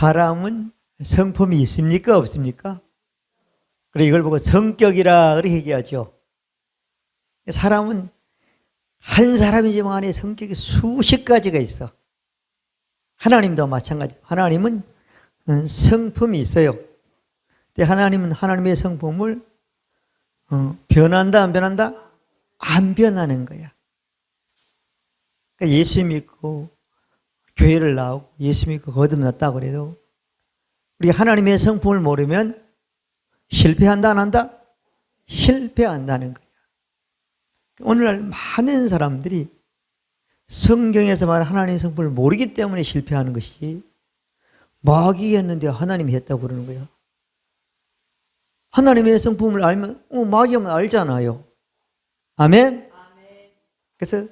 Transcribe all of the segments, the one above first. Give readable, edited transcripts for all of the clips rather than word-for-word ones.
사람은 성품이 있습니까? 없습니까? 그래 이걸 보고 성격이라 그렇게 얘기하죠. 사람은 한 사람이지만 안에 성격이 수십 가지가 있어. 하나님도 마찬가지. 하나님은 성품이 있어요. 근데 하나님은 하나님의 성품을 변한다 안 변한다? 안 변하는 거야. 그러니까 예수 믿고 교회를 나오고 예수 믿고 거듭났다고 그래도 우리 하나님의 성품을 모르면 실패한다 안 한다? 실패한다는 거야. 오늘날 많은 사람들이 성경에서 말하는 하나님의 성품을 모르기 때문에 실패하는 것이 마귀가 했는데 하나님이 했다고 그러는 거야. 하나님의 성품을 알면 마귀가 알잖아요. 아멘? 그래서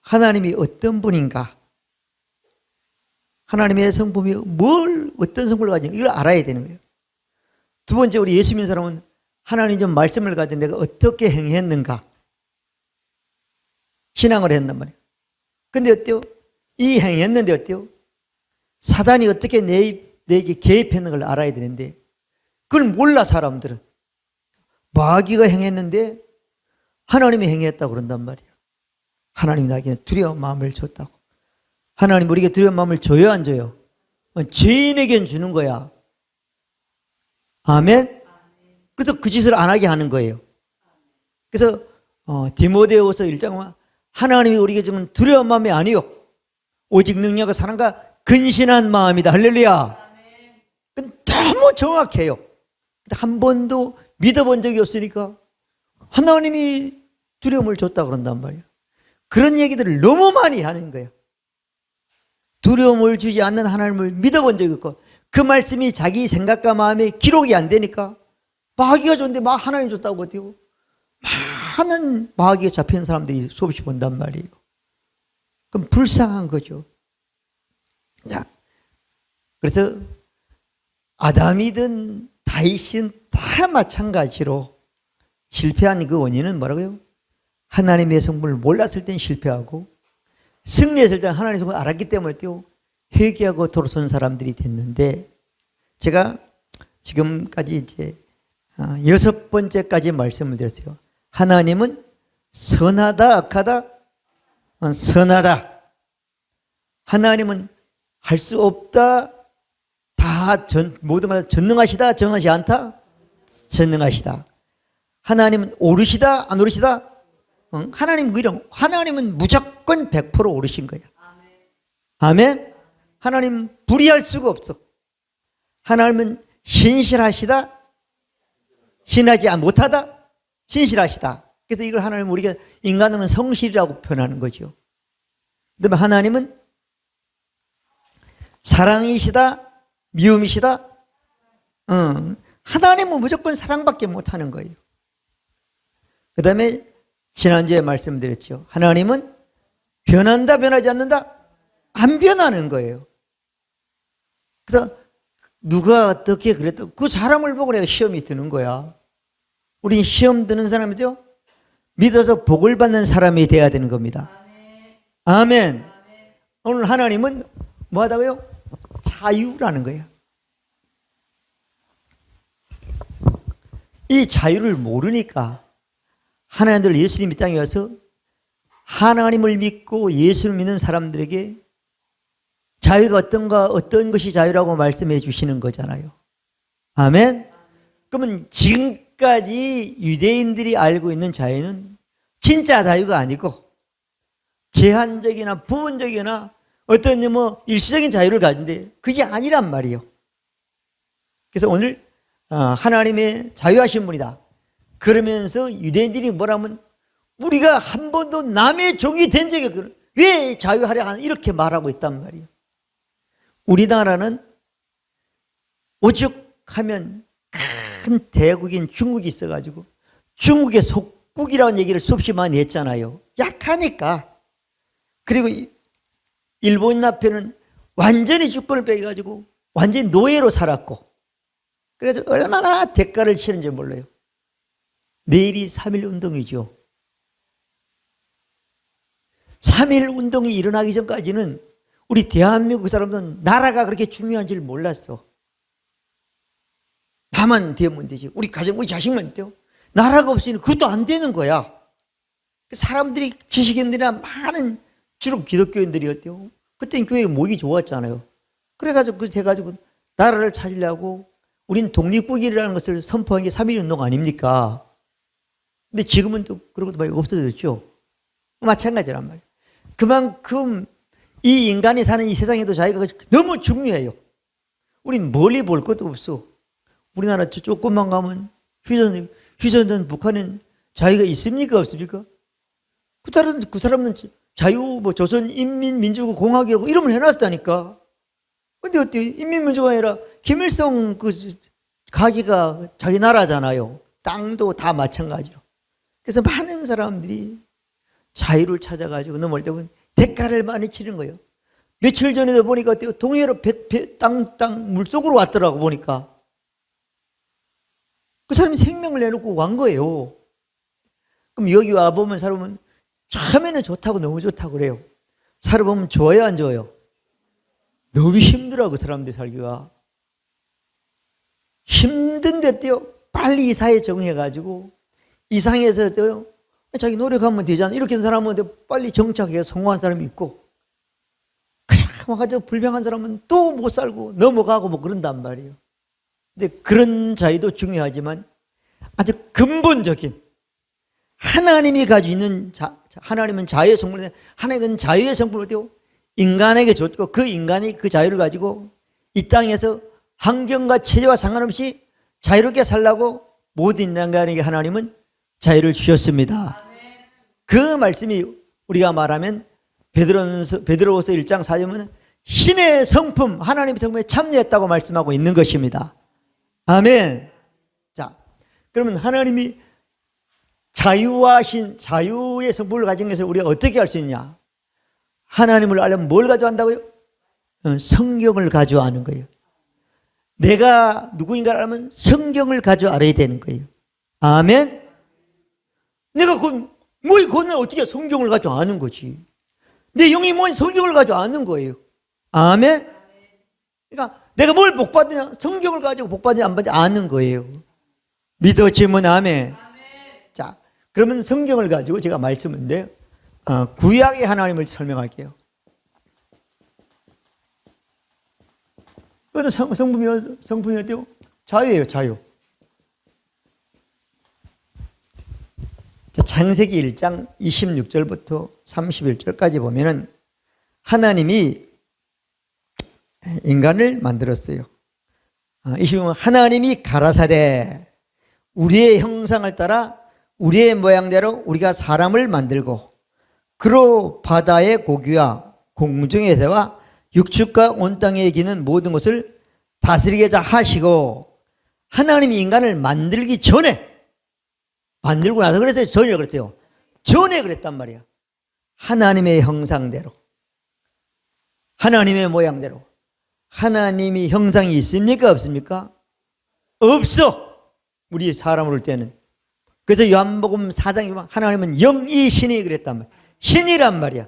하나님이 어떤 분인가, 하나님의 성품이 어떤 성품을 가지는가 이걸 알아야 되는 거예요. 두 번째, 우리 예수 믿는 사람은 하나님 좀 말씀을 가진 내가 어떻게 행했는가 신앙을 했단 말이에요. 근데 어때요? 이 행했는데 어때요? 사단이 어떻게 내게 개입했는 걸 알아야 되는데 그걸 몰라. 사람들은 마귀가 행했는데 하나님이 행했다고 그런단 말이에요. 하나님이 나에게는 두려운 마음을 줬다고. 하나님 우리에게 두려운 마음을 줘요 안 줘요? 죄인에겐 주는 거야. 아멘? 그래서 그 짓을 안 하게 하는 거예요. 그래서 디모데후서 1장은 하나님이 우리에게 주는 두려운 마음이 아니요 오직 능력과 사랑과 근신한 마음이다. 할렐루야. 너무 정확해요. 한 번도 믿어본 적이 없으니까 하나님이 두려움을 줬다 그런단 말이에요. 그런 얘기들을 너무 많이 하는 거예요. 두려움을 주지 않는 하나님을 믿어본 적이 없고 그 말씀이 자기 생각과 마음에 기록이 안 되니까 마귀가 줬는데 막 하나님 줬다고 어때요? 많은 마귀에 잡힌 사람들이 수없이 본단 말이에요. 그럼 불쌍한 거죠. 자, 그래서 아담이든 다윗이든 다 마찬가지로 실패한 그 원인은 뭐라고요? 하나님의 성분을 몰랐을 땐 실패하고 승리했을 땐 하나님의 성분을 알았기 때문에 또 회개하고 돌아선 사람들이 됐는데 제가 지금까지 이제 6번째까지 말씀을 드렸어요. 하나님은 선하다, 악하다? 선하다. 하나님은 할 수 없다, 모든 것 전능하시다, 전능하지 않다? 전능하시다. 하나님은 오르시다, 안 오르시다? 하나님은 무조건 100% 오르신 거야. 아멘? 하나님은 불의할 수가 없어. 하나님은 신실하시다, 신하지 못하다, 신실하시다. 그래서 이걸 하나님 우리가 인간은 성실이라고 표현하는 거죠. 그다음에 하나님은 사랑이시다, 미움이시다. 하나님은 무조건 사랑밖에 못하는 거예요. 그 다음에 지난주에 말씀드렸죠. 하나님은 변한다, 변하지 않는다? 안 변하는 거예요. 그래서 누가 어떻게 그랬다, 그 사람을 보고 내가 시험이 드는 거야. 우린 시험 드는 사람이죠. 믿어서 복을 받는 사람이 돼야 되는 겁니다. 아멘. 오늘 하나님은 뭐 하다고요? 자유라는 거예요. 이 자유를 모르니까 하나님들 예수님 이 땅에 와서 하나님을 믿고 예수를 믿는 사람들에게 자유가 어떤 것이 자유라고 말씀해 주시는 거잖아요. 아멘. 그러면 지금까지 유대인들이 알고 있는 자유는 진짜 자유가 아니고 제한적이나 부분적이나 어떤 일시적인 자유를 가진데 그게 아니란 말이에요. 그래서 오늘 하나님의 자유하신 분이다 그러면서 유대인들이 뭐라면 우리가 한 번도 남의 종이 된 적이 없어. 왜 자유하려 하는 이렇게 말하고 있단 말이에요. 우리나라는 오죽하면 큰 대국인 중국이 있어가지고 중국의 속국이라는 얘기를 수없이 많이 했잖아요. 약하니까. 그리고 일본 앞에는 완전히 주권을 빼가지고 완전히 노예로 살았고 그래서 얼마나 대가를 치는지 몰라요. 내일이 3.1 운동이죠. 3.1 운동이 일어나기 전까지는 우리 대한민국 사람들은 나라가 그렇게 중요한지를 몰랐어. 나만 되면 되지. 우리 가정, 우리 자식만 돼요. 나라가 없으니 그것도 안 되는 거야. 사람들이, 지식인들이나 많은 주로 기독교인들이었대요. 그때는 교회 모이기 좋았잖아요. 그래가지고 그렇게 해가지고 나라를 찾으려고 우린 독립국이라는 것을 선포한 게 3.1운동 아닙니까? 근데 지금은 또 그런 것도 많이 없어졌죠. 마찬가지란 말이에요. 그만큼 이 인간이 사는 이 세상에도 자기가 너무 중요해요. 우린 멀리 볼 것도 없어. 우리나라 조금만 가면 휴전선 북한은 자유가 있습니까? 없습니까? 그 사람은 자유, 조선인민민주공화국이라고 이름을 해놨다니까. 근데 어때? 인민민주가 아니라 김일성 가기가 자기 나라잖아요. 땅도 다 마찬가지로. 그래서 많은 사람들이 자유를 찾아가지고 넘어올 때 보면 대가를 많이 치는 거예요. 며칠 전에도 보니까 동해로 땅 물속으로 왔더라고 보니까. 그 사람이 생명을 내놓고 간 거예요. 그럼 여기 와보면 살아보면 처음에는 좋다고 너무 좋다고 그래요. 살아보면 좋아요, 안 좋아요? 너무 힘들어, 그 사람들 살기가. 힘든데 떼요. 빨리 이 사회에 적응해가지고 이상해서 떼요. 자기 노력하면 되잖아. 이렇게 된 사람은 빨리 정착해서 성공한 사람이 있고, 그냥 와가지고 불평한 사람은 또 못 살고 넘어가고 뭐 그런단 말이에요. 근데 그런 자유도 중요하지만 아주 근본적인 하나님이 가지고 있는 하나님은 자유의 성품을, 하나님은 자유의 성품을 띄고 인간에게 줬고 그 인간이 그 자유를 가지고 이 땅에서 환경과 체제와 상관없이 자유롭게 살라고 모든 인간에게 하나님은 자유를 주셨습니다. 그 말씀이 우리가 말하면 베드로서 1장 4절은 신의 성품, 하나님의 성품에 참여했다고 말씀하고 있는 것입니다. 아멘. 자, 그러면 하나님이 자유의 성품을 가진 것을 우리가 어떻게 알 수 있냐? 하나님을 알려면 뭘 가져간다고요? 성경을 가져가는 거예요. 내가 누구인가를 알면 성경을 가져 알아야 되는 거예요. 아멘. 내가 그건 어떻게 성경을 가져 아는 거지? 내 영이 뭔 성경을 가져 아는 거예요. 아멘. 그러니까 내가 뭘 복받느냐? 성경을 가지고 복받느냐 안 받느냐 아는 거예요. 믿어지면 아멘. 자, 그러면 성경을 가지고 제가 말씀인데 구약의 하나님을 설명할게요. 그것도 성품이 어때요? 자유예요, 자유. 자, 창세기 1장 26절부터 31절까지 보면은 하나님이 인간을 만들었어요. 26절 하나님이 가라사대 우리의 형상을 따라 우리의 모양대로 우리가 사람을 만들고 그로 바다의 고기와 공중의 새와 육축과 온 땅에 기는 모든 것을 다스리게 하시고, 하나님이 인간을 만들기 전에, 만들고 나서 그랬어요? 전에 그랬어요? 전에 그랬단 말이야. 하나님의 형상대로, 하나님의 모양대로. 하나님이 형상이 있습니까? 없습니까? 없어. 우리 사람을 볼 때는. 그래서 요한복음 4장에 보면 하나님은 영이신이 그랬단 말이야. 신이란 말이야.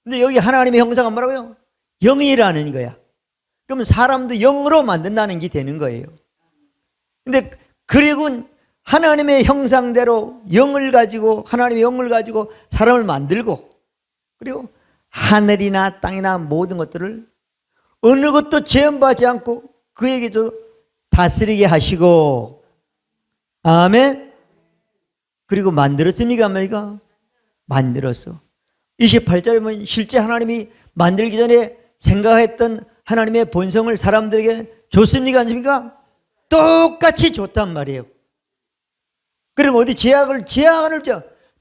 근데 여기 하나님의 형상은 뭐라고요? 영이라는 거야. 그러면 사람도 영으로 만든다는 게 되는 거예요. 근데 그리고 하나님의 형상대로 영을 가지고, 하나님의 영을 가지고 사람을 만들고, 그리고 하늘이나 땅이나 모든 것들을 어느 것도 제한받지 않고 그에게 다스리게 하시고, 아멘. 그리고 만들었습니까? 아닙니까? 만들었어. 28절에 보면 실제 하나님이 만들기 전에 생각했던 하나님의 본성을 사람들에게 줬습니까? 아닙니까? 똑같이 줬단 말이에요. 그럼 어디 제한을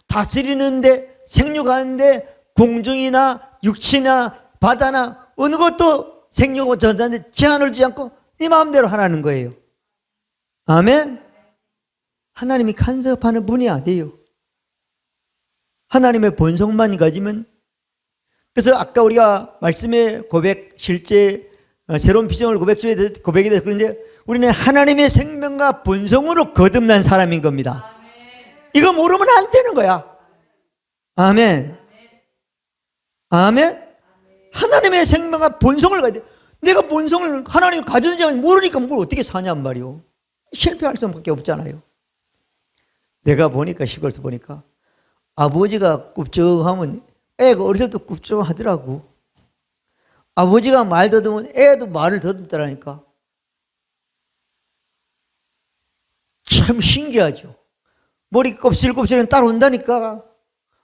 다스리는데, 생육하는데, 공중이나 육지나 바다나 어느 것도 생육하고 전하는데 제한을 주지 않고 네 마음대로 하라는 거예요. 아멘. 하나님이 간섭하는 분이 아니에요. 하나님의 본성만 가지면. 그래서 아까 우리가 말씀의 고백, 실제 새로운 비전을 고백에 대해서 그런데 우리는 하나님의 생명과 본성으로 거듭난 사람인 겁니다. 이거 모르면 안 되는 거야. 아멘. 아멘. 하나님의 생명과 본성을 가야 돼. 내가 본성을 하나님 가졌는지 모르니까 뭘 어떻게 사냔 말이오. 실패할 수밖에 없잖아요. 내가 보니까 시골에서 보니까 아버지가 굽적하면 애가 어렸을 때 굽적하더라고. 아버지가 말 더듬으면 애도 말을 더듬더라니까. 참 신기하죠. 머리 곱슬곱슬은 따라온다니까.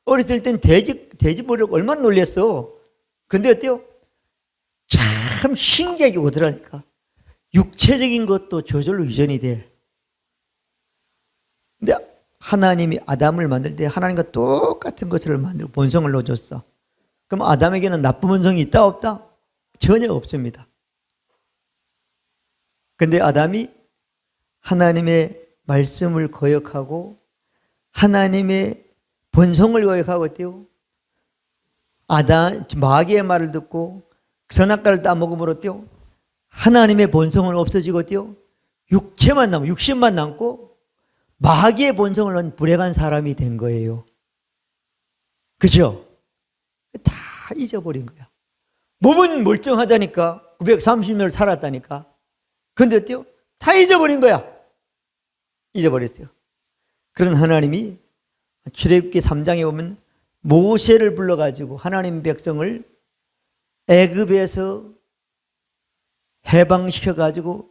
어렸을 땐 돼지 머리를 얼마나 놀랬어. 근데 어때요? 참 신기하게 오더라니까. 육체적인 것도 저절로 유전이 돼. 근데 하나님이 아담을 만들 때 하나님과 똑같은 것을 만들고 본성을 넣어줬어. 그럼 아담에게는 나쁜 본성이 있다 없다? 전혀 없습니다. 근데 아담이 하나님의 말씀을 거역하고 하나님의 본성을 거역하고 어때요? 마귀의 말을 듣고 선악과를 따먹음으로 어때요? 하나님의 본성은 없어지고 어때요? 육체만 남고 육신만 남고 마귀의 본성을 넣은 불행한 사람이 된 거예요. 그죠? 다 잊어버린 거야. 몸은 멀쩡하다니까 930년을 살았다니까. 근데 어때요? 다 잊어버린 거야. 잊어버렸어요. 그런 하나님이 출애굽기 3장에 보면 모세를 불러가지고 하나님 백성을 애굽에서 해방시켜가지고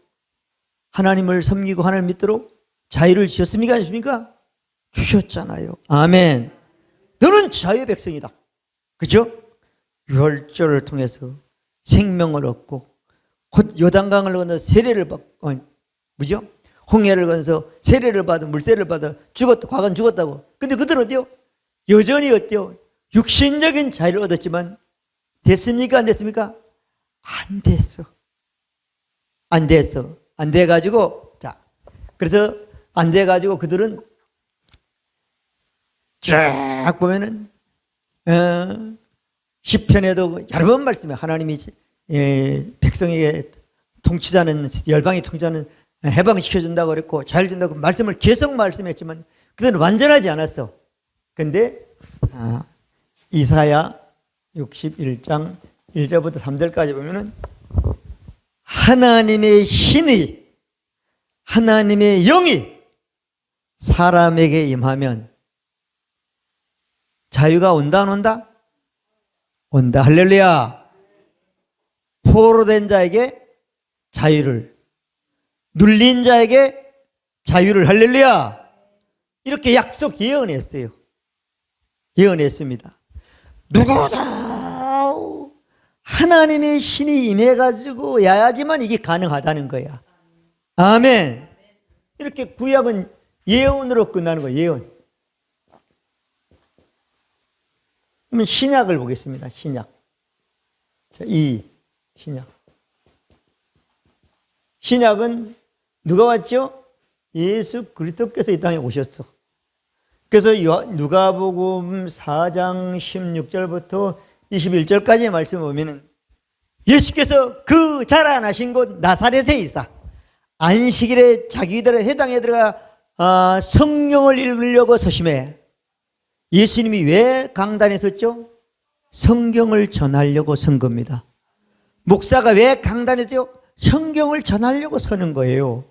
하나님을 섬기고 하나님 믿도록 자유를 주셨습니까? 아니십니까? 주셨잖아요. 아멘. 너는 자유의 백성이다. 그죠? 유월절을 통해서 생명을 얻고 곧 요단강을 건너 세례를 받고 뭐죠? 홍해를 건너서 세례를 받아 물세례를 받아 죽었다. 과거는 죽었다고. 근데 그들은 어때요? 여전히 어때요? 육신적인 자유를 얻었지만 됐습니까? 안 됐습니까? 안 됐어. 안 됐어. 안 돼가지고 자 그래서 안 돼가지고 그들은 쫙 보면은 시편에도 여러 번 말씀해. 하나님이 백성에게 통치자는 열방이 통치자는 해방시켜준다고 그랬고 잘 준다고 말씀을 계속 말씀했지만 그들은 완전하지 않았어. 근데 이사야 61장 1절부터 3절까지 보면은 하나님의 신이 하나님의 영이 사람에게 임하면 자유가 온다 안 온다? 온다. 할렐루야. 포로된 자에게 자유를, 눌린 자에게 자유를. 할렐루야. 이렇게 약속 예언했어요. 예언했습니다. 누구도 하나님의 신이 임해가지고 야야지만 이게 가능하다는 거야. 아멘. 이렇게 구약은 예언으로 끝나는 거예요. 예언. 그러면 신약을 보겠습니다. 신약. 자, 이 신약. 신약은 누가 왔죠? 예수 그리스도께서 이 땅에 오셨어. 그래서 누가복음 4장 16절부터 21절까지의 말씀을 보면 예수께서 그 자라나신 곳 나사렛에 있어 안식일에 자기들의 회당에 들어가 성경을 읽으려고 서심해. 예수님이 왜 강단에 섰죠? 성경을 전하려고 선 겁니다. 목사가 왜 강단에 섰죠? 성경을 전하려고 서는 거예요.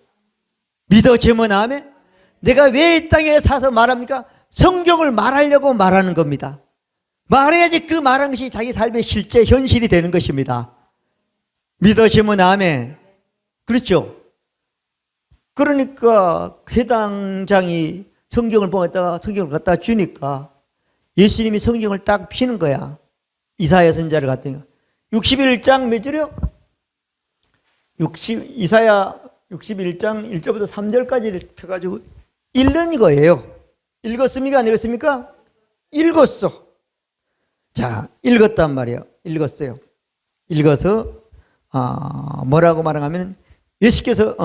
믿어지면 아멘. 내가 왜 이 땅에 사서 말합니까? 성경을 말하려고 말하는 겁니다. 말해야지 그 말한 것이 자기 삶의 실제 현실이 되는 것입니다. 믿으시면 아멘. 그렇죠? 그러니까 회당장이 성경을 보았다가 성경을 갖다 주니까 예수님이 성경을 딱 피는 거야. 이사야 선지자를 갖다가 61장 몇 절이요? 이사야 61장 1절부터 3절까지를 펴가지고 읽는 거예요. 읽었습니까? 안 읽었습니까? 읽었어. 자, 읽었단 말이에요. 읽었어요. 읽어서 뭐라고 말하냐면 예수께서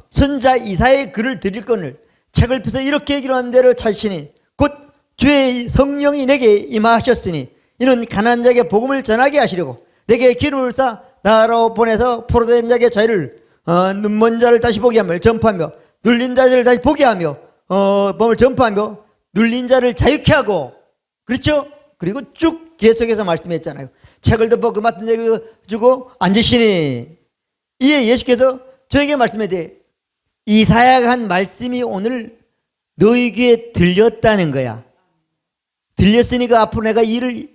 선자 이사야의 글을 드릴거늘 책을 펴서 이렇게 얘기를 한 대로 찾으시니 곧 주의 성령이 내게 임하셨으니 이는 가난한 자에게 복음을 전하게 하시려고 내게 기름을 쏴 나로 보내서 포로된 자에게 자유를 눈먼 자를 다시 보게 하며 전파하며 눌린 자를 다시 보게 하며 몸을 전파하며 눌린 자를 자유케 하고. 그렇죠? 그리고 쭉 계속해서 말씀했잖아요. 책을 덮어 그 맡은 자에게 주고 앉으시니, 이에 예수께서 저에게 말씀해 대 이사야가 한 말씀이 오늘 너희 귀에 들렸다는 거야. 들렸으니까 앞으로 내가 일을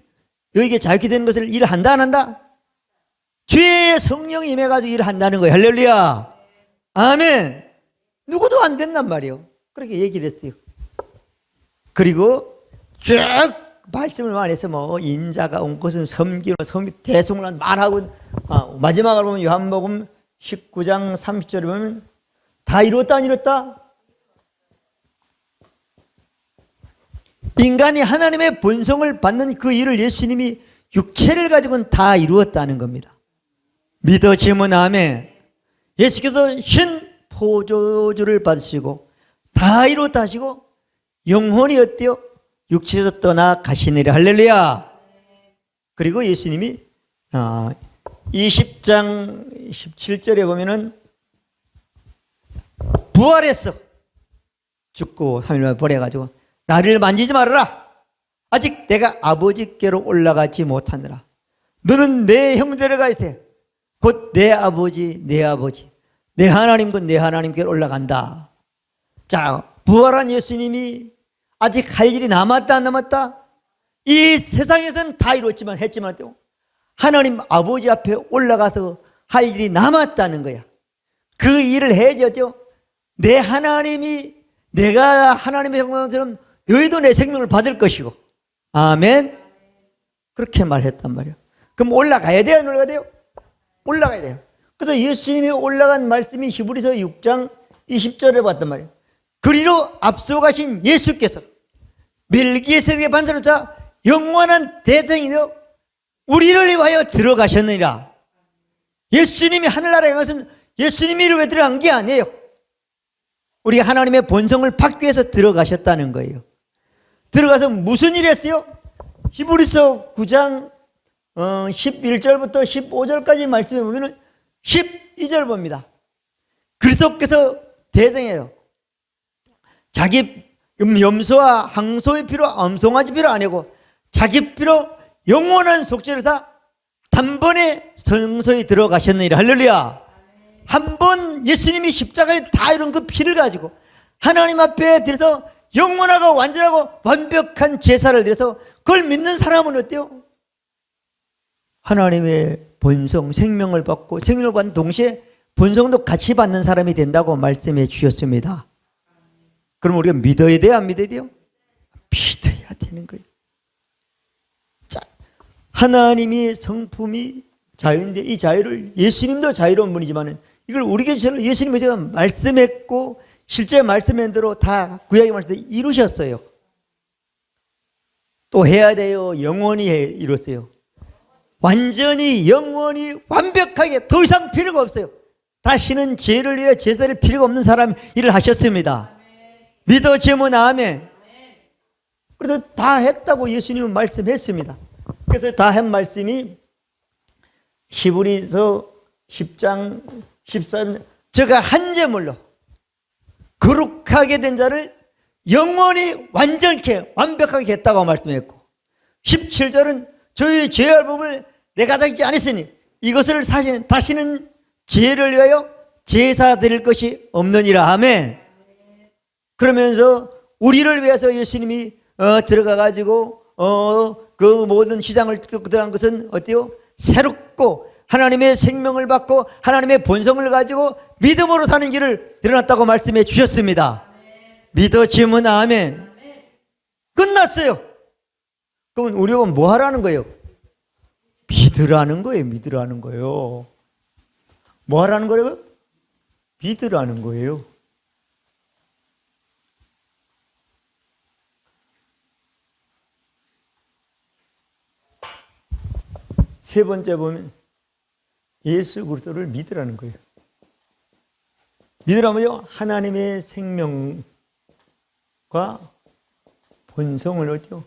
너희에게 자유케 되는 것을 일을 한다 안 한다? 주의 성령이 임해가지고 일을 한다는 거야. 할렐루야. 아멘. 누구도 안 된단 말이에요. 그렇게 얘기를 했어요. 그리고 쭉 말씀을 많이 해서 뭐 인자가 온 것은 섬기로 대속을 말하고, 마지막으로 보면 요한복음 19장 30절에 보면 다 이뤘다 안 이뤘다? 인간이 하나님의 본성을 받는 그 일을 예수님이 육체를 가지고는 다 이루었다는 겁니다. 믿어지면 아멘. 예수께서 신 포도주를 받으시고 다 이뤘다 하시고 영혼이 어때요? 육체에서 떠나 가시느라. 할렐루야. 그리고 예수님이 20장 17절에 보면은 부활했어. 죽고 3일 만에 부활해가지고 나를 만지지 말아라. 아직 내가 아버지께로 올라가지 못하느라. 너는 내 형제를 가 있어. 곧 내 아버지, 내 하나님과 내 하나님께로 올라간다. 자, 부활한 예수님이 아직 할 일이 남았다 안 남았다? 이 세상에서는 다 이뤘지만 했지만 하나님 아버지 앞에 올라가서 할 일이 남았다는 거야. 그 일을 해야죠. 내 하나님이 내가 하나님의 생명처럼 너희도 내 생명을 받을 것이고. 아멘. 그렇게 말했단 말이야. 그럼 올라가야 돼요? 안 올라가야 돼요? 올라가야 돼요. 그래서 예수님이 올라간 말씀이 히브리서 6장 20절에 봤단 말이에요. 그리로 앞서가신 예수께서 멜기세덱의 반사로자 영원한 대장이여 우리를 위하여 들어가셨느니라. 예수님이 하늘나라에 간 것은 예수님이 왜 들어간 게 아니에요. 우리 하나님의 본성을 받기 위해서 들어가셨다는 거예요. 들어가서 무슨 일을 했어요? 히브리서 9장 11절부터 15절까지 말씀해 보면 12절 봅니다. 그리스도께서 대장이에요. 자기 염소와 항소의 피로 암송아지 피로 아니고 자기 피로 영원한 속죄를 다 단번에 성소에 들어가셨느니라. 할렐루야. 한 번 예수님이 십자가에 다 이룬 그 피를 가지고 하나님 앞에 들어서 영원하고 완전하고 완벽한 제사를 드려서 그걸 믿는 사람은 어때요? 하나님의 본성, 생명을 받고 생명을 받는 동시에 본성도 같이 받는 사람이 된다고 말씀해 주셨습니다. 그럼 우리가 믿어야 돼요? 안 믿어야 돼요? 믿어야 되는 거예요. 자, 하나님이 성품이 자유인데 이 자유를 예수님도 자유로운 분이지만 이걸 우리에게 예수님이 제가 말씀했고 실제 말씀한 대로 다 구약의 말씀을 이루셨어요. 또 해야 돼요. 영원히 이뤘어요. 완전히 영원히 완벽하게 더 이상 필요가 없어요. 다시는 죄를 위해 제사를 필요가 없는 사람 일을 하셨습니다. 믿어지면 아멘. 그래서 다 했다고 예수님은 말씀했습니다. 그래서 다 한 말씀이 히브리서 10장 14절 저가 한 제물로 거룩하게 된 자를 영원히 완전케 완벽하게 했다고 말씀했고 17절은 저희 죄의 법을 내가 다 있지 않았으니 이것을 다시는 죄를 위하여 제사 드릴 것이 없느니라. 아멘. 그러면서 우리를 위해서 예수님이 들어가 가지고 그 모든 시장을 들어간 것은 어때요? 새롭고 하나님의 생명을 받고 하나님의 본성을 가지고 믿음으로 사는 길을 일어났다고 말씀해 주셨습니다. 믿어지면 아멘. 끝났어요. 그럼 우리가 뭐 하라는 거예요? 믿으라는 거예요. 믿으라는 거예요. 뭐 하라는 거예요? 믿으라는 거예요. 세 번째 보면 예수 그리스도를 믿으라는 거예요. 믿으라면요, 하나님의 생명과 본성을 어디요?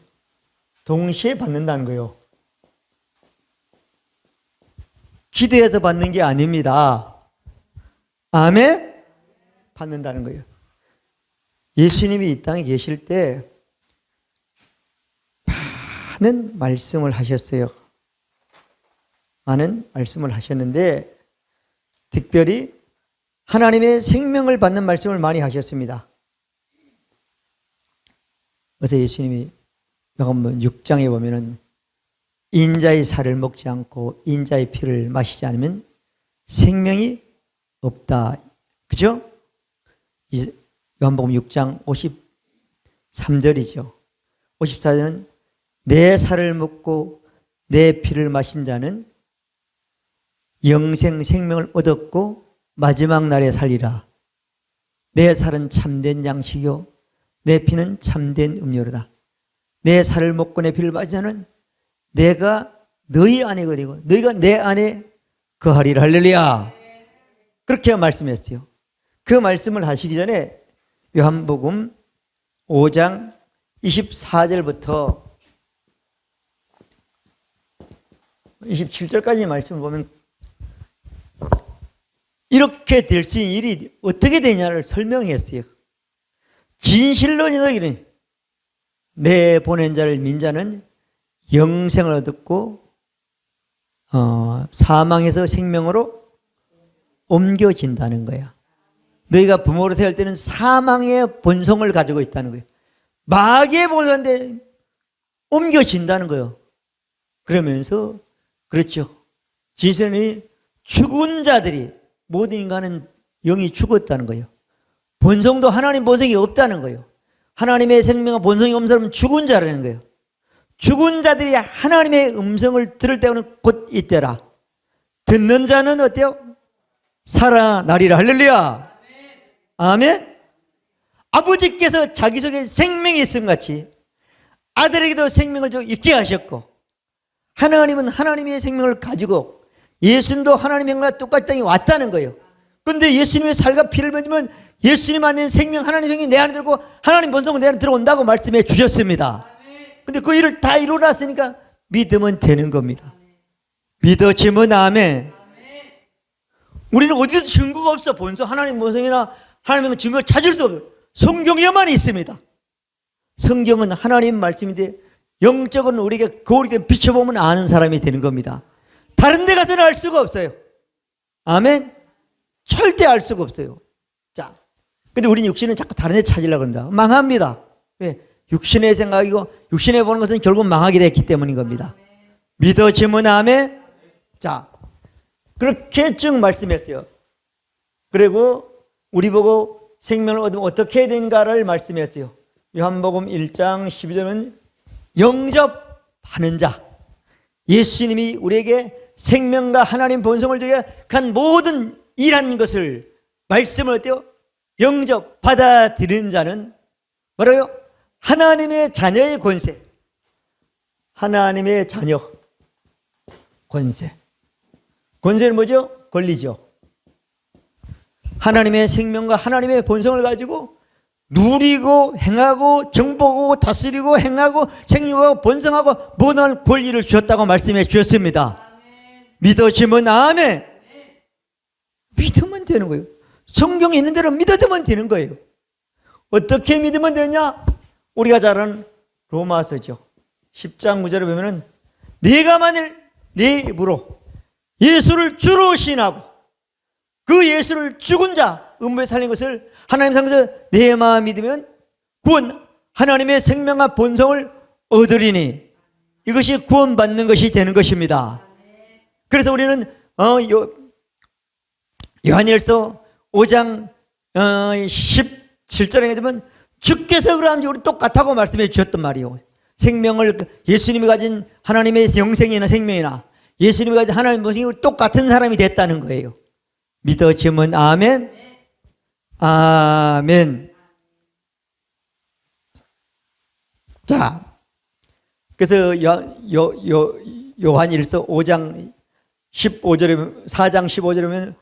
동시에 받는다는 거예요. 기도해서 받는 게 아닙니다. 아멘? 받는다는 거예요. 예수님이 이 땅에 계실 때 많은 말씀을 하셨어요. 많은 말씀을 하셨는데 특별히 하나님의 생명을 받는 말씀을 많이 하셨습니다. 그래서 예수님이 요한복음 6장에 보면은 인자의 살을 먹지 않고 인자의 피를 마시지 않으면 생명이 없다. 그죠? 요한복음 6장 53절이죠. 54절은 내 살을 먹고 내 피를 마신 자는 영생 생명을 얻었고 마지막 날에 살리라. 내 살은 참된 양식이요 내 피는 참된 음료로다. 내 살을 먹고 내 피를 마신 자는 내가 너희 안에 거리고 너희가 내 안에 거하리라. 할렐루야. 그렇게 말씀했어요. 그 말씀을 하시기 전에 요한복음 5장 24절부터 27절까지 말씀을 보면 이렇게 될 수 있는 일이 어떻게 되냐를 설명했어요. 진실로 너희는 내 보낸 자를 민 자는 영생을 얻었고 사망에서 생명으로 옮겨진다는 거야. 너희가 부모로 태어날 때는 사망의 본성을 가지고 있다는 거예요. 마귀의 본성인데 옮겨진다는 거예요. 그러면서 그렇죠. 지선이 죽은 자들이 모든 인간은 영이 죽었다는 거예요. 본성도 하나님 본성이 없다는 거예요. 하나님의 생명과 본성이 없는 사람은 죽은 자라는 거예요. 죽은 자들이 하나님의 음성을 들을 때는 곧 이때라. 듣는 자는 어때요? 살아나리라. 할렐루야. 아멘. 아버지께서 자기 속에 생명이 있음 같이 아들에게도 생명을 있게 하셨고 하나님은 하나님의 생명을 가지고 예수님도 하나님의 생명과 똑같이 땅에 왔다는 거예요. 그런데 예수님의 살과 피를 맺으면 예수님 안에 생명 하나님의 생명이 내 안에 들고 하나님 본성은 내 안에 들어온다고 말씀해 주셨습니다. 그런데 그 일을 다 이루어놨으니까 믿으면 되는 겁니다. 믿어지면 아멘. 우리는 어디도 증거가 없어. 본성 하나님 본성이나 하나님의 증거를 찾을 수 없어요. 성경에만 있습니다. 성경은 하나님 말씀인데 영적은 우리에게 거울이 되면 비춰보면 아는 사람이 되는 겁니다. 다른 데 가서는 알 수가 없어요. 아멘. 절대 알 수가 없어요. 자, 근데 우린 육신은 자꾸 다른 데 찾으려고 합니다. 망합니다. 왜? 육신의 생각이고 육신에 보는 것은 결국 망하게 됐기 때문인 겁니다. 믿어지면 아멘. 자, 그렇게 쭉 말씀했어요. 그리고 우리 보고 생명을 얻으면 어떻게 해야 되는가를 말씀했어요. 요한복음 1장 12절은 영접하는 자, 예수님이 우리에게 생명과 하나님 본성을 주게 간 모든 일한 것을 말씀을 어때요? 영접 받아들이는 자는 뭐라고요? 하나님의 자녀의 권세. 하나님의 자녀 권세. 권세는 뭐죠? 권리죠. 하나님의 생명과 하나님의 본성을 가지고 누리고 행하고 정복하고 다스리고 행하고 생육하고 번성하고 모든 권리를 주셨다고 말씀해 주셨습니다. 아멘. 믿어지면 아멘. 믿으면 되는 거예요. 성경에 있는 대로 믿어두면 되는 거예요. 어떻게 믿으면 되냐? 우리가 잘 아는 로마서죠. 10장 9절에 보면은 네가 만일 네 입으로 예수를 주로 시인하고 그 예수를 죽은 자 음부에 살린 것을 하나님 상에서 내 마음 믿으면 구원 하나님의 생명과 본성을 얻으리니 이것이 구원받는 것이 되는 것입니다. 그래서 우리는 요한일서 5장 17절에 보면 주께서 그러한지 우리 똑같다고 말씀해 주셨단 말이에요. 생명을 예수님이 가진 하나님의 영생이나 생명이나 예수님이 가진 하나님의 본성이 우리 똑같은 사람이 됐다는 거예요. 믿어지면 아멘. 아멘. 자, 그래서 요한일서 5장 15절에 4장 15절에 보면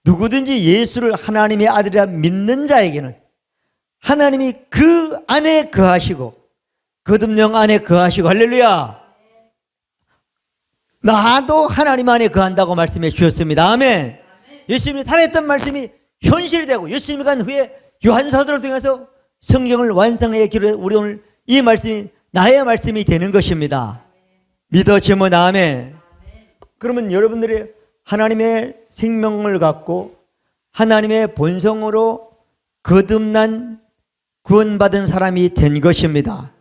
누구든지 예수를 하나님의 아들이라 믿는 자에게는 하나님이 그 안에 거하시고 거듭령 안에 거하시고 할렐루야. 나도 하나님 안에 거한다고 말씀해 주셨습니다. 아멘. 예수님이 살아있던 말씀이 현실이 되고 예수님이 간 후에 요한사도를 통해서 성경을 완성하여 기록해 우리 오늘 이 말씀이 나의 말씀이 되는 것입니다. 믿어지면 아멘. 그러면 여러분들이 하나님의 생명을 갖고 하나님의 본성으로 거듭난 구원받은 사람이 된 것입니다.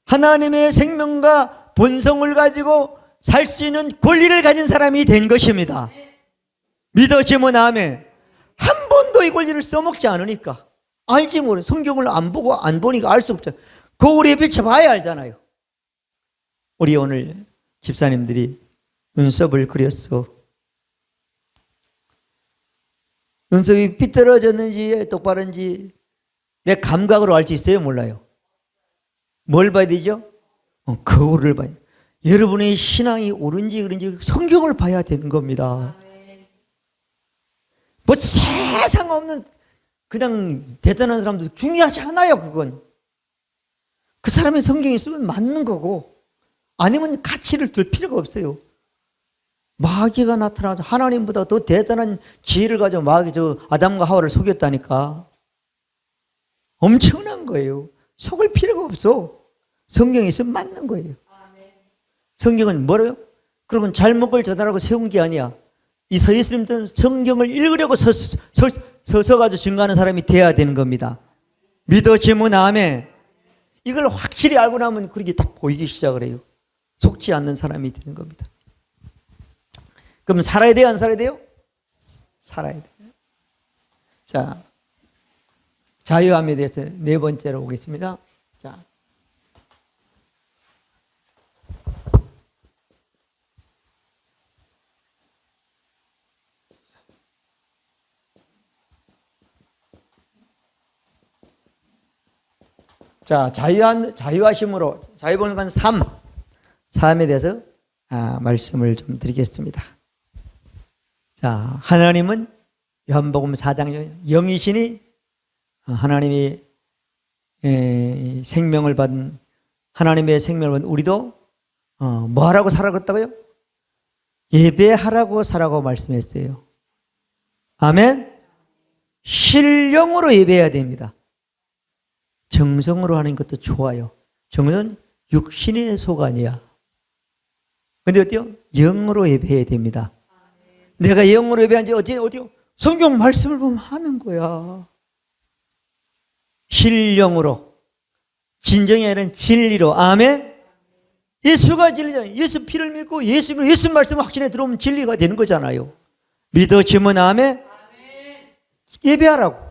하나님의 생명과 본성을 가지고 살 수 있는 권리를 가진 사람이 된 것입니다. 믿어지면 아멘. 한 번도 이 권리를 써먹지 않으니까 알지 모르. 성경을 안 보고 안 보니까 알 수 없죠. 거울에 비춰봐야 알잖아요. 우리 오늘 집사님들이 눈썹을 그렸어. 눈썹이 삐뚤어졌는지 똑바른지 내 감각으로 알 수 있어요? 몰라요? 뭘 봐야 되죠? 거울을 봐요. 여러분의 신앙이 옳은지 그런지 성경을 봐야 되는 겁니다. 뭐 세상 없는 그냥 대단한 사람도 중요하지 않아요. 그건 그 사람의 성경이 쓰면 맞는 거고 아니면 가치를 둘 필요가 없어요. 마귀가 나타나서 하나님보다 더 대단한 지혜를 가지고 마귀 저 아담과 하와를 속였다니까. 엄청난 거예요. 속을 필요가 없어. 성경이 있으면 맞는 거예요. 성경은 뭐래요? 그러면 잘못을 전하라고 세운 게 아니야. 이 서예수님들은 성경을 읽으려고 서가지고 증거하는 사람이 돼야 되는 겁니다. 믿어지면 아멘. 이걸 확실히 알고 나면 그렇게 딱 보이기 시작을 해요. 속지 않는 사람이 되는 겁니다. 그럼 살아야 돼요? 안 살아야 돼요? 살아야 돼요. 자, 자유함에 대해서 네 번째로 오겠습니다. 자, 자유하심으로 자유번간 삶에 대해서 말씀을 좀 드리겠습니다. 자, 하나님은 요한복음 4장 영이시니 하나님이 생명을 받은 하나님의 생명을 받은 우리도 뭐 하라고 살아갔다고요? 예배하라고 살라고 말씀했어요. 아멘. 신령으로 예배해야 됩니다. 정성으로 하는 것도 좋아요. 정성은 육신의 소관이야. 근데 어때요? 영으로 예배해야 됩니다. 내가 영으로 예배한지 어디요? 성경 말씀을 보면 하는 거야. 신령으로. 진정이 아니라 진리로. 아멘. 예수가 진리잖아요. 예수 피를 믿고 예수 말씀 확신에 들어오면 진리가 되는 거잖아요. 믿어지면 아멘. 예배하라고.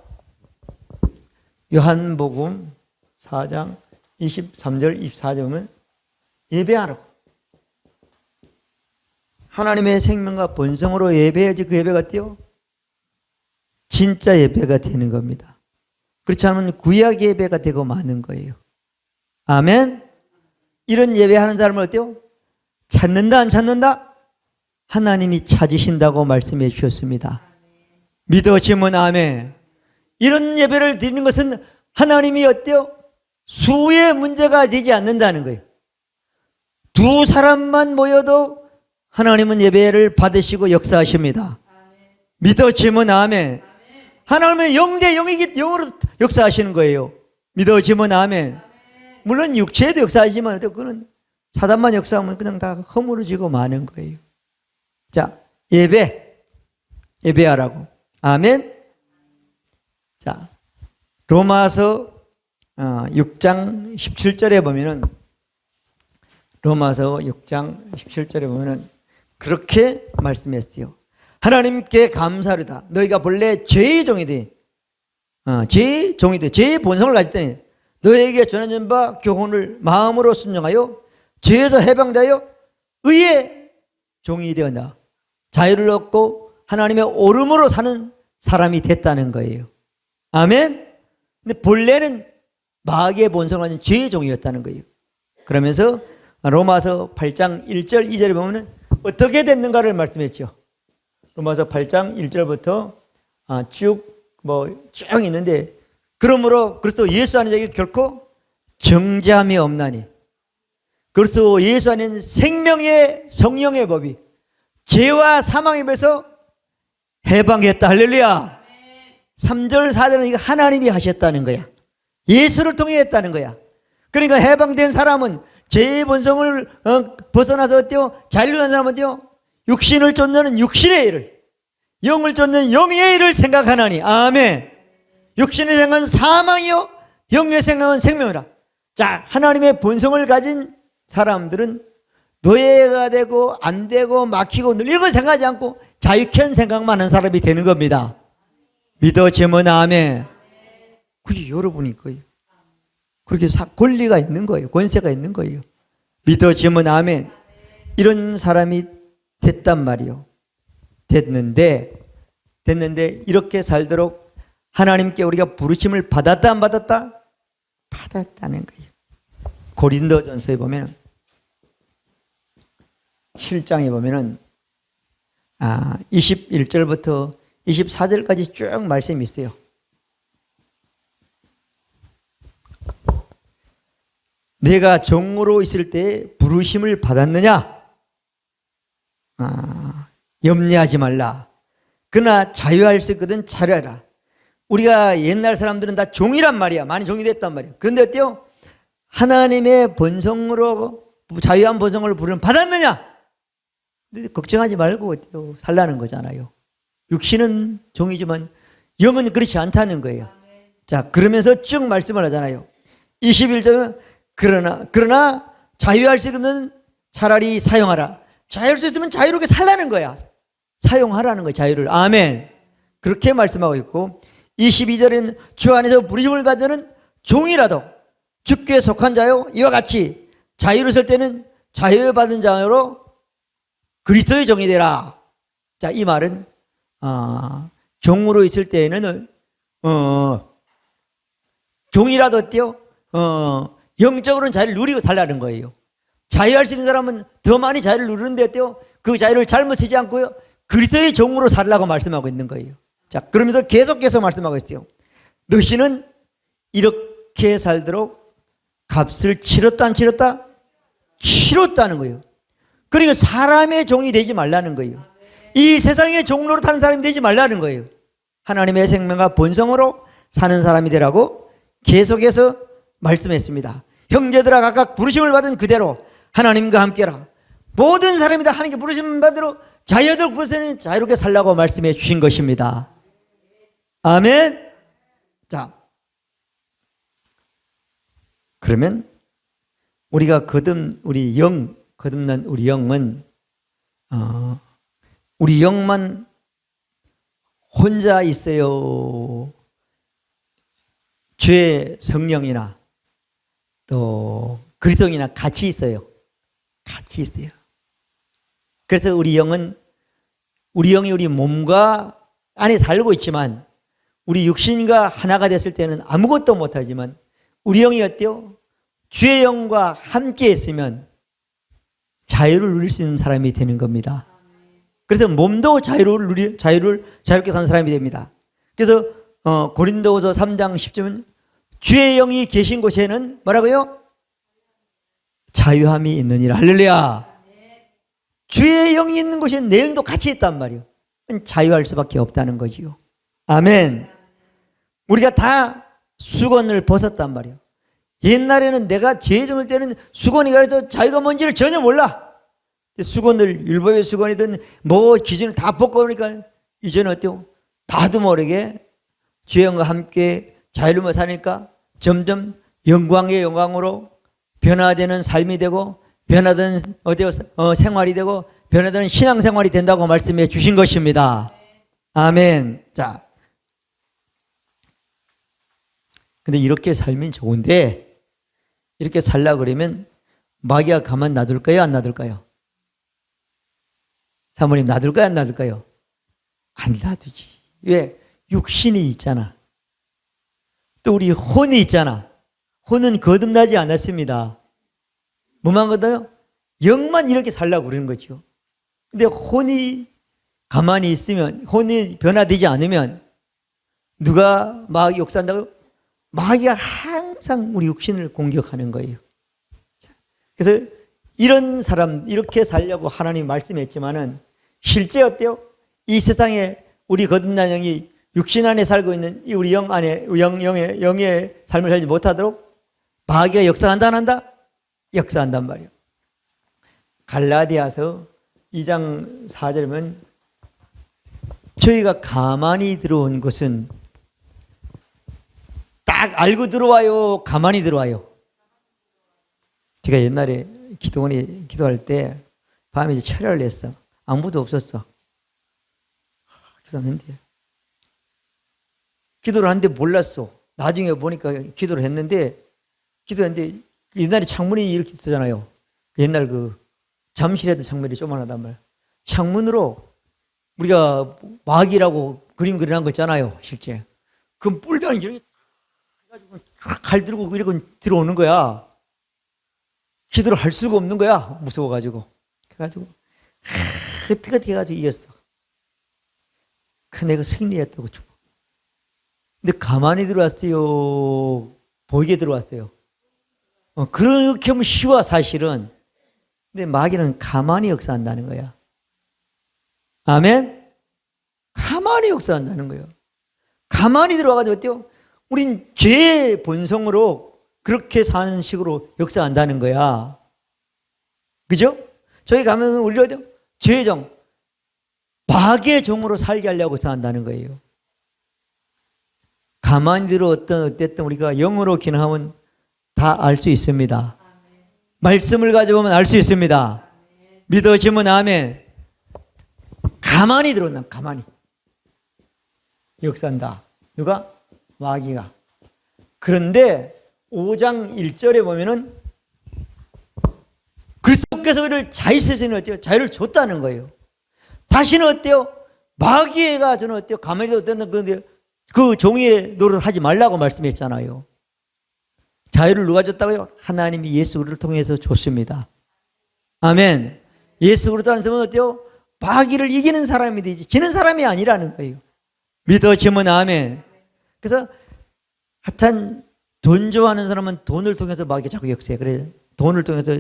요한복음 4장 23절 24절은 예배하라고. 하나님의 생명과 본성으로 예배해야지 그 예배가 어때요? 진짜 예배가 되는 겁니다. 그렇지 않으면 구약 예배가 되고 마는 거예요. 아멘. 이런 예배하는 사람은 어때요? 찾는다 안 찾는다? 하나님이 찾으신다고 말씀해 주셨습니다. 믿어지면 아멘. 이런 예배를 드리는 것은 하나님이 어때요? 수의 문제가 되지 않는다는 거예요. 두 사람만 모여도 하나님은 예배를 받으시고 역사하십니다. 믿어지면 아멘. 하나님은 영대 영이기 영으로 역사하시는 거예요. 믿어지면 아멘. 물론 육체에도 역사하지만 그거는 사단만 역사하면 그냥 다 허물어지고 마는 거예요. 자, 예배하라고. 아멘. 자, 로마서 6장 17절에 보면은 로마서 6장 17절에 보면은 그렇게 말씀했어요. 하나님께 감사하다. 너희가 본래 죄의 종이되 죄의 본성을 가졌더니 너에게 전해진 바 교훈을 마음으로 순종하여 죄에서 해방되어 의의 종이 되었나. 자유를 얻고 하나님의 오름으로 사는 사람이 됐다는 거예요. 아멘. 근데 본래는 마귀의 본성을 가진 죄의 종이었다는 거예요. 그러면서 로마서 8장 1절 2절에 보면 어떻게 됐는가를 말씀했죠. 로마서 8장 1절부터 쭉 있는데 그러므로 그리스도 예수 안에 자기 결코 정죄함이 없나니 그리스도 예수 안에는 생명의 성령의 법이 죄와 사망에 비해서 해방했다. 할렐루야. 3절 4절은 이거 하나님이 하셨다는 거야. 예수를 통해 했다는 거야. 그러니까 해방된 사람은 죄의 본성을 벗어나서 어때요? 자유한 사람은 어때요? 육신을 쫓는 육신의 일을, 영을 쫓는 영의 일을 생각하나니. 아멘. 육신의 생각은 사망이요 영의 생각은 생명이라. 자, 하나님의 본성을 가진 사람들은 노예가 되고 안 되고 막히고 이걸 생각하지 않고 자유케 생각만 하는 사람이 되는 겁니다. 믿어지면 아멘. 그게 여러분이 거예요. 그렇게 권리가 있는 거예요. 권세가 있는 거예요. 믿어지면 아멘. 이런 사람이 됐단 말이요. 됐는데 이렇게 살도록 하나님께 우리가 부르심을 받았다 안 받았다? 받았다는 거예요. 고린도전서에 보면 7장에 보면은 21절부터 24절까지 쭉 말씀이 있어요. 내가 종으로 있을 때 부르심을 받았느냐? 염려하지 말라. 그러나 자유할 수 있거든 자유하라. 우리가 옛날 사람들은 다 종이란 말이야. 많이 종이 됐단 말이야. 그런데 어때요? 하나님의 본성으로 자유한 본성을 부르는 받았느냐? 걱정하지 말고 어때요? 살라는 거잖아요. 육신은 종이지만 영은 그렇지 않다는 거예요. 자, 그러면서 쭉 말씀을 하잖아요. 21절은 그러나 자유할 수 있는 차라리 사용하라. 자유할 수 있으면 자유롭게 살라는 거야. 사용하라는 거야, 자유를. 아멘. 그렇게 말씀하고 있고 22절에는 주 안에서 부르심을 받는 종이라도 주께 속한 자요 이와 같이 자유를 쓸 때는 자유받은 자로 그리스도의 종이 되라. 자, 이 말은 종으로 있을 때에는 종이라도 어때요? 영적으로는 자유를 누리고 살라는 거예요. 자유할 수 있는 사람은 더 많이 자유를 누리는데 어때요? 그 자유를 잘못 쓰지 않고요. 그리스도의 종으로 살라고 말씀하고 있는 거예요. 자, 그러면서 계속해서 말씀하고 있어요. 너희는 이렇게 살도록 값을 치렀다 안 치렀다? 치렀다는 거예요. 그러니까 사람의 종이 되지 말라는 거예요. 이 세상의 종로로 타는 사람이 되지 말라는 거예요. 하나님의 생명과 본성으로 사는 사람이 되라고 계속해서 말씀했습니다. 형제들아 각각 부르심을 받은 그대로 하나님과 함께라. 모든 사람이 다 하나님께 부르심을 받으러 자유도록 부르시는 자유롭게 살라고 말씀해 주신 것입니다. 아멘. 자, 그러면 우리가 거듭난 우리 영은 우리 영만 혼자 있어요? 죄 성령이나 또 그리스도인이나 같이 있어요? 같이 있어요. 그래서 우리 영이 우리 몸과 안에 살고 있지만 우리 육신과 하나가 됐을 때는 아무것도 못하지만 우리 영이 어때요? 주의 영과 함께 있으면 자유를 누릴 수 있는 사람이 되는 겁니다. 그래서 몸도 자유롭게 사는 사람이 됩니다. 그래서 고린도후서 3장 10절은 주의 영이 계신 곳에는 뭐라고요? 자유함이 있느니라. 할렐루야. 주의 영이 있는 곳에는 내 영도 같이 있단 말이에요. 자유할 수밖에 없다는 거지요. 아멘. 우리가 다 수건을 벗었단 말이에요. 옛날에는 내가 죄 정을 때는 수건이 가려서 자유가 뭔지를 전혀 몰라. 수건을 율법의 수건이든 뭐 기준을 다 벗고 오니까 이제는 어때요? 나도 모르게 주영과 함께 자유로워 사니까 점점 영광의 영광으로 변화되는 삶이 되고 변화되는 생활이 되고 변화되는 신앙생활이 된다고 말씀해 주신 것입니다. 아멘. 자, 근데 이렇게 살면 좋은데 이렇게 살려고 그러면 마귀가 가만 놔둘까요? 안 놔둘까요? 사모님 놔둘까요? 안 놔둘까요? 안 놔두지. 왜? 육신이 있잖아. 또 우리 혼이 있잖아. 혼은 거듭나지 않았습니다. 뭐만 거든요? 영만 이렇게 살려고 그러는 거죠. 근데 혼이 가만히 있으면, 혼이 변화되지 않으면 누가 마귀 역사한다고? 마귀가 항상 우리 육신을 공격하는 거예요. 그래서 이런 사람 이렇게 살려고 하나님 말씀했지만은 실제 어때요? 이 세상에 우리 거듭난 영이 육신 안에 살고 있는 이 우리 영 안에 영의 삶을 살지 못하도록 마귀가 역사한다 안 한다? 역사한단 말이에요. 갈라디아서 2장 4절에 보면 저희가 가만히 들어온 것은 딱 알고 들어와요, 가만히 들어와요. 제가 옛날에 기도원에 기도할 때 밤에 이제 철야를 했어. 아무도 없었어. 기도했는데 기도를 하는데 몰랐어. 나중에 보니까 기도를 했는데 옛날에 창문이 이렇게 있잖아요. 옛날 그 잠실에도 창문이 조그만하단 말이야. 창문으로 우리가 마귀라고 그림 그려놓은 거 있잖아요. 실제. 그 뿔다는 이렇게 해가지고 칼 들고 이러고 들어오는 거야. 기도를 할 수가 없는 거야. 무서워가지고. 그래가지고 어떻게 해가지고 이겼어. 그 내가 승리했다고. 근데 가만히 들어왔어요. 보이게 들어왔어요. 그렇게 하면 쉬워 사실은. 근데 마귀는 가만히 역사한다는 거야. 아멘? 가만히 역사한다는 거예요. 가만히 들어와가지고 어때요? 우린 죄의 본성으로 그렇게 사는 식으로 역사한다는 거야. 그죠? 저희 가면 우리 어때요? 죄의 종, 마귀의 종으로 살게 하려고 역사한다는 거예요. 가만히 들어 어쨌든 우리가 영으로 기능하면 다 알 수 있습니다. 말씀을 가져보면 알 수 있습니다. 믿어지면 아멘. 가만히 들어온다. 가만히 역사한다. 누가? 마귀가. 그런데 5장 1절에 보면은 그리스도께서 우리를 자유세상에 어때요? 자유를 줬다는 거예요. 다시는 어때요? 마귀가 저는 어때요? 가만히 어떤 그 종의 노릇을 하지 말라고 말씀했잖아요. 자유를 누가 줬다고요? 하나님이 예수 그리스도를 통해서 줬습니다. 아멘. 예수 그리스도 안에서 어때요? 마귀를 이기는 사람이 되지 지는 사람이 아니라는 거예요. 믿어지면 아멘. 그래서 하여튼 돈 좋아하는 사람은 돈을 통해서 마귀가 자꾸 역사해. 그래 돈을 통해서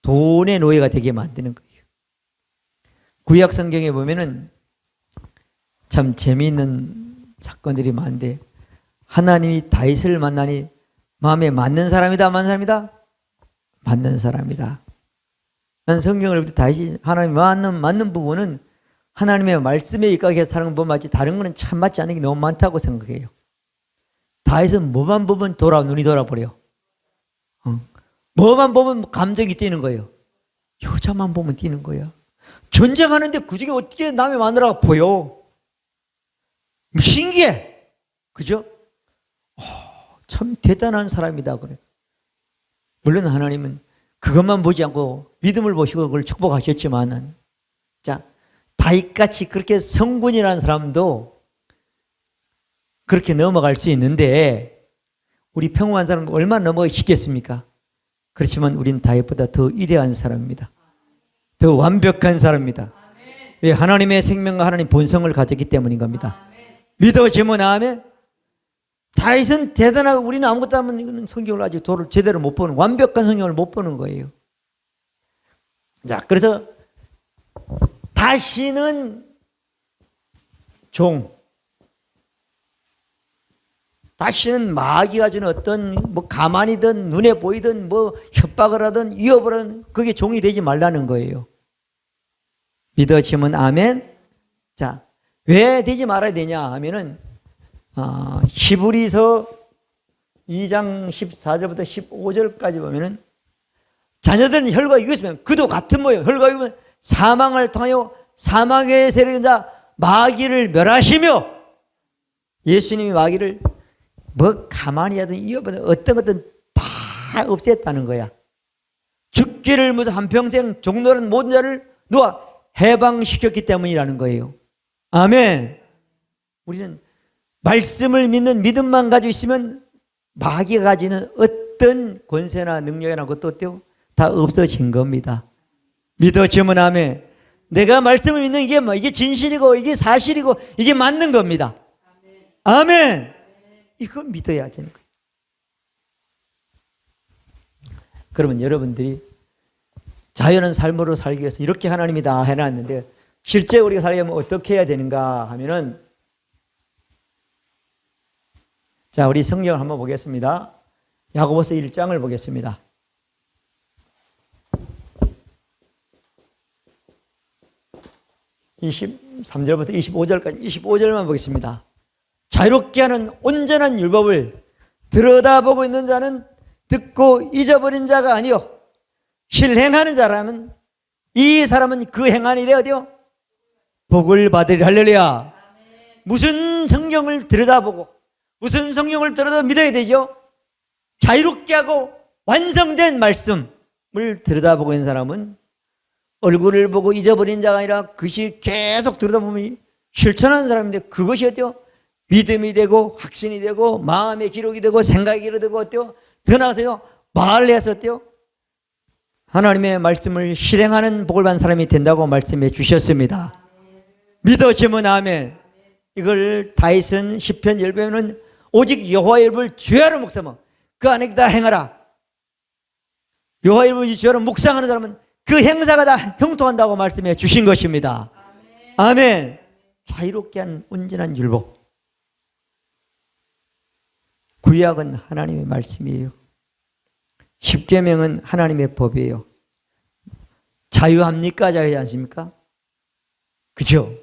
돈의 노예가 되게 만드는 거예요. 구약 성경에 보면은 참 재미있는 사건들이 많은데 하나님이 다윗을 만나니 마음에 맞는 사람이다, 맞는 사람이다? 맞는 사람이다. 난 성경을 볼 때 다윗이 하나님이 맞는 부분은 하나님의 말씀에 입각해서 사는 건 맞지 다른 거는 참 맞지 않은 게 너무 많다고 생각해요. 다윗은 뭐만 보면 눈이 돌아버려. 뭐만 보면 감정이 뛰는 거예요. 여자만 보면 뛰는 거야. 전쟁하는데 그중에 어떻게 남의 마누라가 보여? 신기해. 그죠? 참 대단한 사람이다 그래. 물론 하나님은 그것만 보지 않고 믿음을 보시고 그걸 축복하셨지만은 자 다윗같이 그렇게 성군이라는 사람도 그렇게 넘어갈 수 있는데 우리 평범한 사람은 얼마나 넘어가기 쉽겠습니까? 그렇지만 우리는 다윗보다 더 위대한 사람입니다. 더 완벽한 사람입니다. 왜? 하나님의 생명과 하나님의 본성을 가졌기 때문인 겁니다. 믿어지면 아멘. 다윗은 대단하고 우리는 아무것도 안 하면 성경을 아직 도를 제대로 못 보는 완벽한 성경을 못 보는 거예요. 자, 그래서 다시는 다시는 마귀가 주는 어떤 뭐 가만히든 눈에 보이든 뭐 협박을 하든 위협을 하든 그게 종이 되지 말라는 거예요. 믿어지면 아멘. 자, 왜 되지 말아야 되냐 하면은 히브리서 2장 14절부터 15절까지 보면은 자녀들은 혈과 육이 있으면 그도 같은 모요. 혈과 육은 사망을 통하여 사망의 세력인 자 마귀를 멸하시며 예수님이 마귀를 뭐 가만히 하든 이어받든 어떤 것든 다 없앴다는 거야. 죽기를 무서 한평생 종노란 모든 자를 누가 해방시켰기 때문이라는 거예요. 아멘. 우리는 말씀을 믿는 믿음만 가지고 있으면 마귀가 가지는 어떤 권세나 능력이나 것도 어때요? 다 없어진 겁니다. 믿어지면 아멘. 내가 말씀을 믿는 이게 진실이고 이게 사실이고 이게 맞는 겁니다. 아멘. 이거 믿어야 되는 거예요. 그러면 여러분들이 자유는 삶으로 살기 위해서 이렇게 하나님이 다 해놨는데 실제 우리가 살려면 어떻게 해야 되는가 하면은 자, 우리 성경을 한번 보겠습니다. 야고보서 1장을 보겠습니다. 23절부터 25절까지 25절만 보겠습니다. 자유롭게 하는 온전한 율법을 들여다보고 있는 자는 듣고 잊어버린 자가 아니요 실행하는 자라면 이 사람은 그 행한 일에 어디요? 복을 받으리. 할렐루야. 무슨 성경을 들여다보고 무슨 성경을 들여다 믿어야 되죠? 자유롭게 하고 완성된 말씀을 들여다보고 있는 사람은 얼굴을 보고 잊어버린 자가 아니라 그것이 계속 들여다보면 실천하는 사람인데 그것이 어때요? 믿음이 되고 확신이 되고 마음의 기록이 되고 생각의 기록이 되고 어때요? 더 나아가서 말을 해서 어때요? 하나님의 말씀을 실행하는 복을 받는 사람이 된다고 말씀해 주셨습니다. 믿어지면 아멘. 이걸 다윗은 시편 10편은 오직 여호와의 율법을 주야로 묵상하며 그 안에 다 행하라. 여호와의 율법을 주야로 묵상하는 사람은 그 행사가 다 형통한다고 말씀해 주신 것입니다. 아멘. 자유롭게 하는 온전한 율법. 구약은 하나님의 말씀이에요. 십계명은 하나님의 법이에요. 자유합니까? 자유하지 않습니까? 그죠?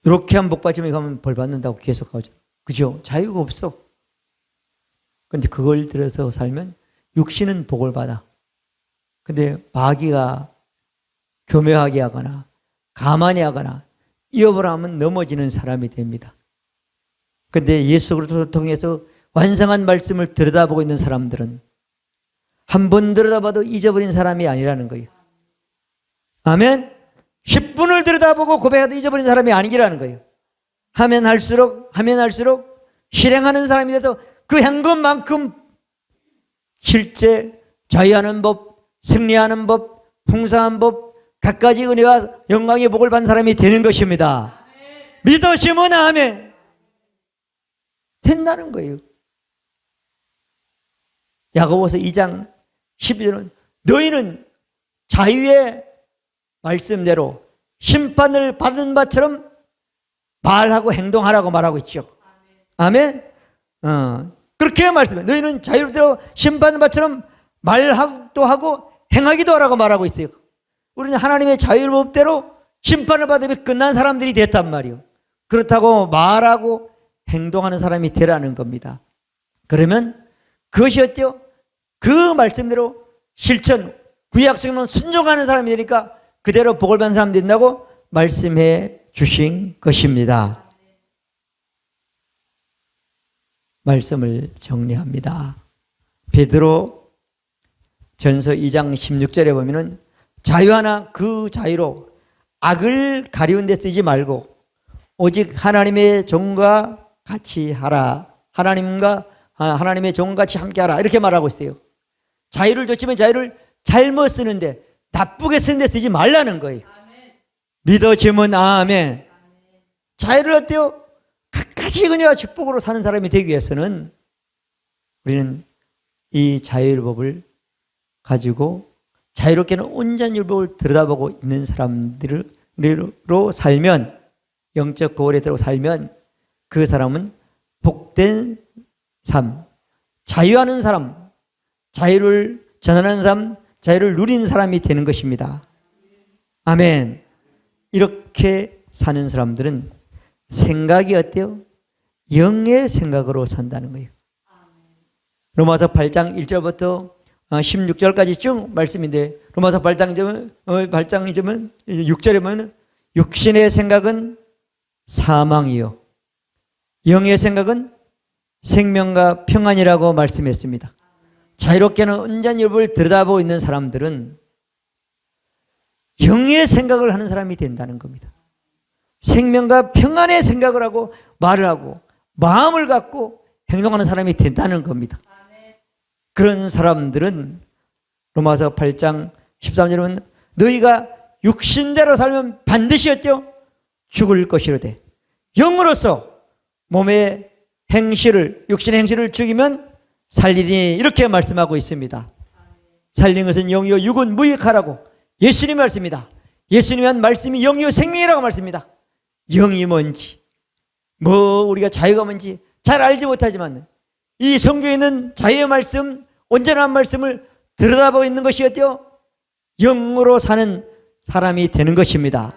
이렇게 하면 복 받지만 이거 하면 벌 받는다고 계속 하죠. 그죠? 자유가 없어. 근데 그걸 들어서 살면 육신은 복을 받아. 근데 마귀가 교묘하게 하거나 가만히 하거나 이업을 하면 넘어지는 사람이 됩니다. 근데 예수 그리스도를 통해서 완성한 말씀을 들여다보고 있는 사람들은 한 번 들여다봐도 잊어버린 사람이 아니라는 거예요. 아멘. 10분을 들여다보고 고백해도 잊어버린 사람이 아니라는 거예요. 하면 할수록 실행하는 사람이 돼서 그 한 것만큼 실제 자유하는 법, 승리하는 법, 풍성한 법, 갖가지 은혜와 영광의 복을 받는 사람이 되는 것입니다. 믿으시면 아멘. 된다는 거예요. 야고보서 2장 12절은 너희는 자유의 말씀대로 심판을 받은 바처럼 말하고 행동하라고 말하고 있죠. 아멘. 그렇게 말씀해. 너희는 자유대로 심판을 바처럼 말도 하고 행하기도 하라고 말하고 있어요. 우리는 하나님의 자유법대로 심판을 받으면 끝난 사람들이 됐단 말이에요. 그렇다고 말하고 행동하는 사람이 되라는 겁니다. 그러면 그것이 어때요? 그 말씀대로 실천, 구약성경은 순종하는 사람이 되니까 그대로 복을 받는 사람이 된다고 말씀해 주신 것입니다. 말씀을 정리합니다. 베드로 전서 2장 16절에 보면은 자유하나 그 자유로 악을 가리운 데 쓰지 말고 오직 하나님의 종과 같이 하라. 하나님의 종같이 함께 하라. 이렇게 말하고 있어요. 자유를 줬지만 자유를 잘못 쓰는데 나쁘게 쓰는 데 쓰지 말라는 거예요. 믿어지면 아멘. 자유를 어때요? 갖가지 은혜와 축복으로 사는 사람이 되기 위해서는 우리는 이 자유율법을 가지고 자유롭게는 온전한 율법을 들여다보고 있는 사람들로 살면, 영적 거울에 들어 살면 그 사람은 복된 삶, 자유하는 사람, 자유를 전하는 삶, 자유를 누리는 사람이 되는 것입니다. 아멘. 이렇게 사는 사람들은 생각이 어때요? 영의 생각으로 산다는 거예요. 로마서 8장 1절부터 16절까지 쭉 말씀인데, 로마서 8장 6절에 보면 육신의 생각은 사망이요 영의 생각은 생명과 평안이라고 말씀했습니다. 자유롭게는 온전한 율법을 들여다보고 있는 사람들은 영의 생각을 하는 사람이 된다는 겁니다. 생명과 평안의 생각을 하고 말을 하고 마음을 갖고 행동하는 사람이 된다는 겁니다. 그런 사람들은 로마서 8장 13절은 너희가 육신대로 살면 반드시 어때요? 죽을 것이로되 영으로서 몸의 행실을, 육신의 행실을 죽이면 살리니, 이렇게 말씀하고 있습니다. 살리는 것은 영이요 육은 무익하라고 예수님이 말씀입니다. 예수님이 한 말씀이 영이요 생명이라고 말씀입니다. 영이 뭔지, 우리가 자유가 뭔지 잘 알지 못하지만 이 성경에 있는 자유의 말씀, 온전한 말씀을 들여다보고 있는 것이 어때요? 영으로 사는 사람이 되는 것입니다.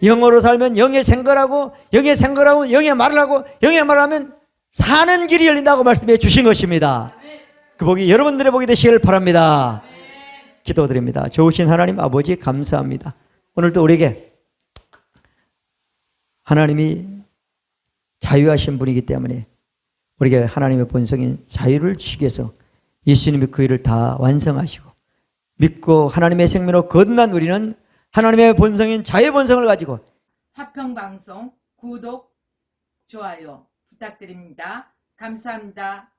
영으로 살면 영의 생각하고 영의 생각하고 영의 말을 하고 영의 말을 하면 사는 길이 열린다고 말씀해 주신 것입니다. 그 복이 여러분들의 복이 되시길 바랍니다. 기도드립니다. 좋으신 하나님 아버지 감사합니다. 오늘도 우리에게 하나님이 자유하신 분이기 때문에 우리에게 하나님의 본성인 자유를 주시기 위해서 예수님이 그 일을 다 완성하시고 믿고 하나님의 생명으로 거듭난 우리는 하나님의 본성인 자유의 본성을 가지고 화평방송 구독, 좋아요 부탁드립니다. 감사합니다.